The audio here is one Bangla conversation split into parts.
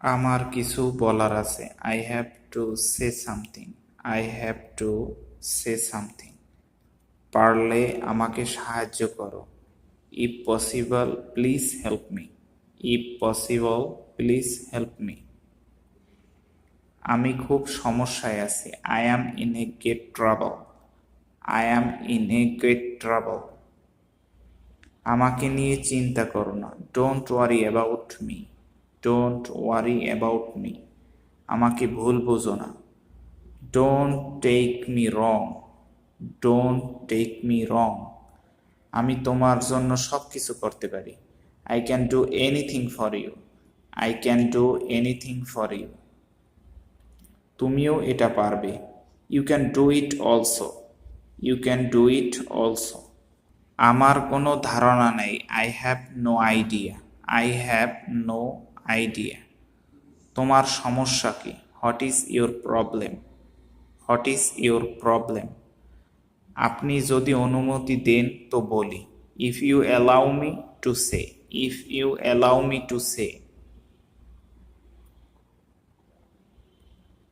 আমার কিছু বলার আছে। I have to say something. I have to say something. পারলে আমাকে সাহায্য করো। If possible please help me. If possible please help me. আমি খুব সমস্যায় আছি। I am in a great trouble. I am in a great trouble. আমাকে নিয়ে চিন্তা করো না। Don't worry about me. Don't worry about me. আমাকে ভুল বোঝো না। Don't take me wrong. Don't take me wrong. আমি তোমার জন্য সব কিছু করতে পারি। I can do anything for you. I can do anything for you. তুমিও এটা পারবে। You can do it also. You can do it also. আমার কোনো ধারণা নেই। I have no idea. I have no idea. তোমার সমস্যা কি? What is your problem? What is your problem? আপনি যদি অনুমতি দেন তো বলি। If you allow me to say. If you allow me to সে।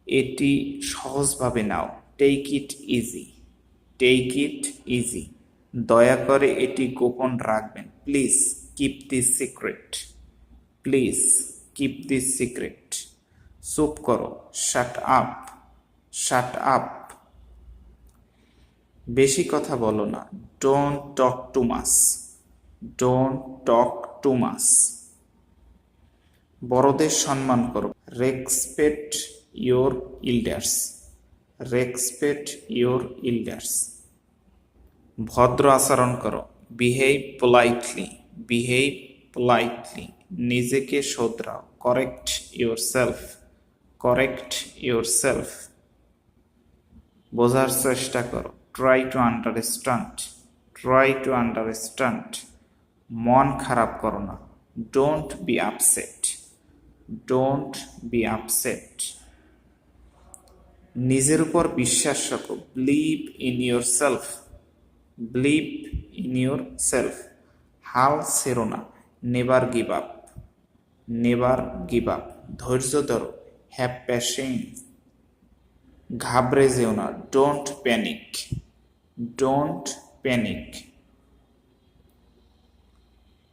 এটি সহজভাবে নাও। Take it easy. Take it easy. দয়া করে এটি গোপন রাখবেন। Please keep this secret. Please keep this secret. চুপ করো। Shut up. Shut up. বেশি কথা বলো না। Don't talk too much. Don't talk too much. বড়দের সম্মান করো। Respect your elders. Respect your elders. ভদ্র আচরণ করো। Behave politely. Behave politely. নিজেকে শোধরাও। Correct yourself. Correct yourself. বোঝার চেষ্টা করো। Try to understand. Try to understand. মন খারাপ করো না। Don't be upset. Don't be upset. নিজের উপর বিশ্বাস রাখো। Believe in your self. Believe in your self. হাল ছেড়ো না। Never give up. Never give up. ধৈর্য ধরো। Have patience. ঘাবড়ে যেও না। Don't panic. Don't panic.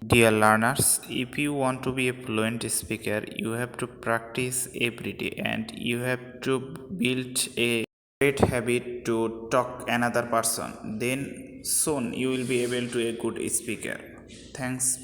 Dear learners, if you want to be a fluent speaker, you have to practice every day and you have to build a great habit to talk another person. Then soon you will be able to be a good speaker. Thanks.